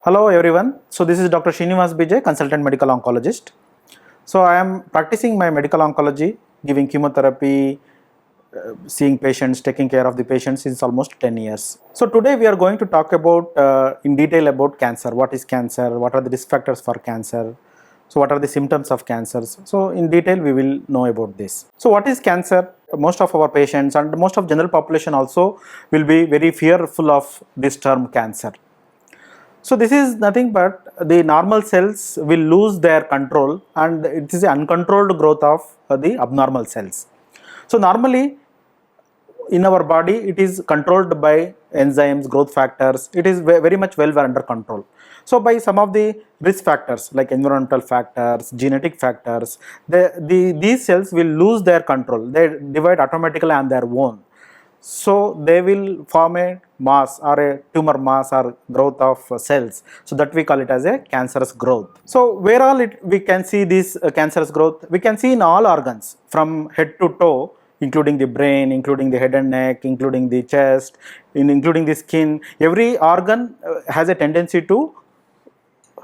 Hello everyone. So this is Dr. Srinivas BJ, consultant medical oncologist. So I am practicing my medical oncology, giving chemotherapy, seeing patients, taking care of the patients since almost 10 years. So today we are going to talk about in detail about cancer. What is cancer? What are the risk factors for cancer? So what are the symptoms of cancers? So in detail we will know about this. So what is cancer? Most of our patients and most of general population also will be very fearful of this term cancer. So this is nothing but the normal cells will lose their control and it is the uncontrolled growth of the abnormal cells. So normally in our body it is controlled by enzymes, growth factors, it is very much well under control. So by some of the risk factors like environmental factors, genetic factors, these cells will lose their control, they divide automatically on their own. So they will form a mass or a tumor mass or growth of cells. So that we call it as a cancerous growth. So where all we can see this cancerous growth? We can see in all organs from head to toe, including the brain, including the head and neck, including the chest, including the skin. Every organ has a tendency to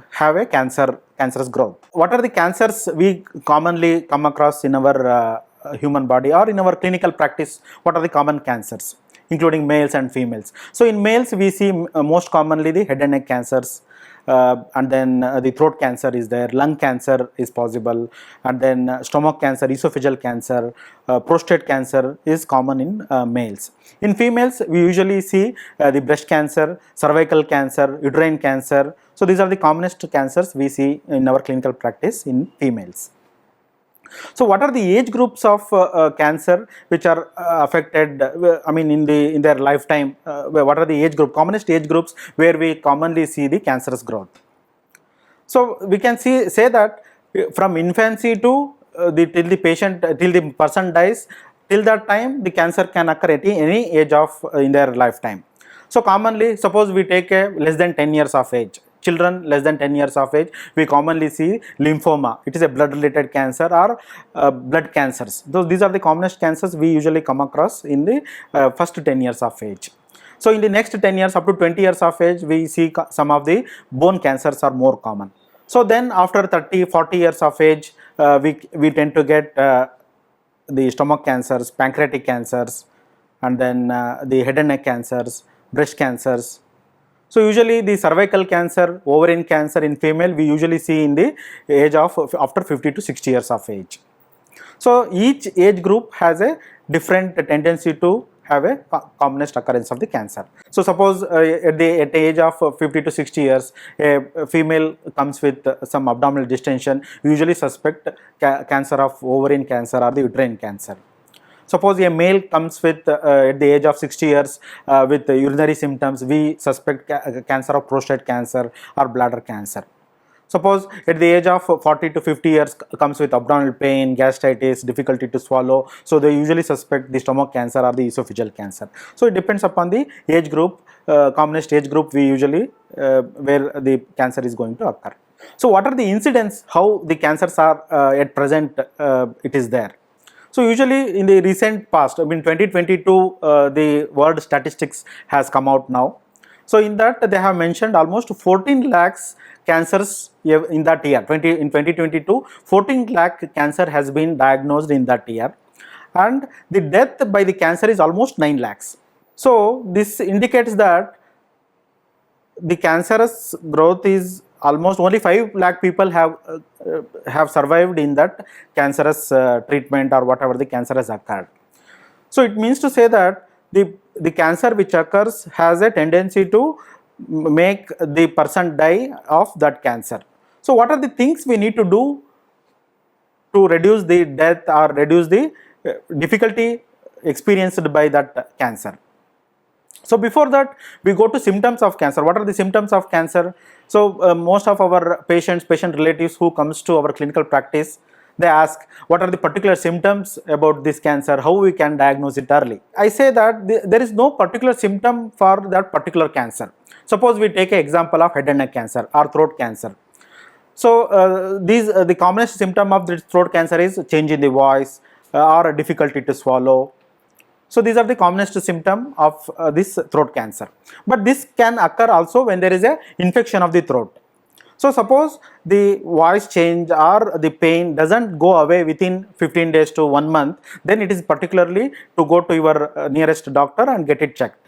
have a cancerous growth. What are the cancers we commonly come across in our human body or in our clinical practice? What are the common cancers, including males and females? So in males we see most commonly the head and neck cancers, and then the throat cancer is there, lung cancer is possible, and then stomach cancer, esophageal cancer, prostate cancer is common in males. In females we usually see the breast cancer, cervical cancer, uterine cancer. So these are the commonest cancers we see in our clinical practice in females. So what are the age groups of cancer which are affected, in their lifetime? What are the age group, commonest age groups where we commonly see the cancerous growth? So we can say that from infancy to till the person dies, till that time the cancer can occur at any age of in their lifetime. So commonly, suppose we take a less than 10 years of age, children less than 10 years of age, we commonly see lymphoma. It is a blood related cancer or blood cancers. These are the commonest cancers we usually come across in the first 10 years of age. So in the next 10 years up to 20 years of age, we see some of the bone cancers are more common. So then after 30-40 years of age, we tend to get the stomach cancers, pancreatic cancers, and then the head and neck cancers, breast cancers. So usually the cervical cancer, ovarian cancer in female we usually see in the age of after 50 to 60 years of age. So each age group has a different tendency to have a commonest occurrence of the cancer. So suppose at the age of 50 to 60 years, a female comes with some abdominal distension, we usually suspect cancer of ovarian cancer or the uterine cancer. Suppose a male comes with at the age of 60 years with urinary symptoms, we suspect cancer of prostate cancer or bladder cancer. Suppose at the age of 40 to 50 years comes with abdominal pain, gastritis, difficulty to swallow, so they usually suspect the stomach cancer or the esophageal cancer. So it depends upon the age group, commonest age group we usually where the cancer is going to occur. So what are the incidents, how the cancers are at present it is there? So usually in the recent past, 2022, the world statistics has come out now. So in that they have mentioned almost 14 lakhs cancers in that year. In 2022, 14 lakh cancer has been diagnosed in that year, and the death by the cancer is almost 9 lakhs. So this indicates that the cancerous growth is almost only 5 lakh people have survived in that cancerous treatment or whatever the cancer has occurred. So it means to say that the cancer which occurs has a tendency to make the person die of that cancer. So what are the things we need to do to reduce the death or reduce the difficulty experienced by that cancer? So before that, we go to symptoms of cancer. What are the symptoms of cancer? So most of our patient relatives who comes to our clinical practice, they ask what are the particular symptoms about this cancer, how we can diagnose it early. I say that there is no particular symptom for that particular cancer. Suppose we take an example of head and neck cancer or throat cancer. So the commonest symptom of the throat cancer is change in the voice or difficulty to swallow. So these are the commonest symptom of this throat cancer. But this can occur also when there is a infection of the throat. So suppose the voice change or the pain doesn't go away within 15 days to 1 month, then it is particularly to go to your nearest doctor and get it checked.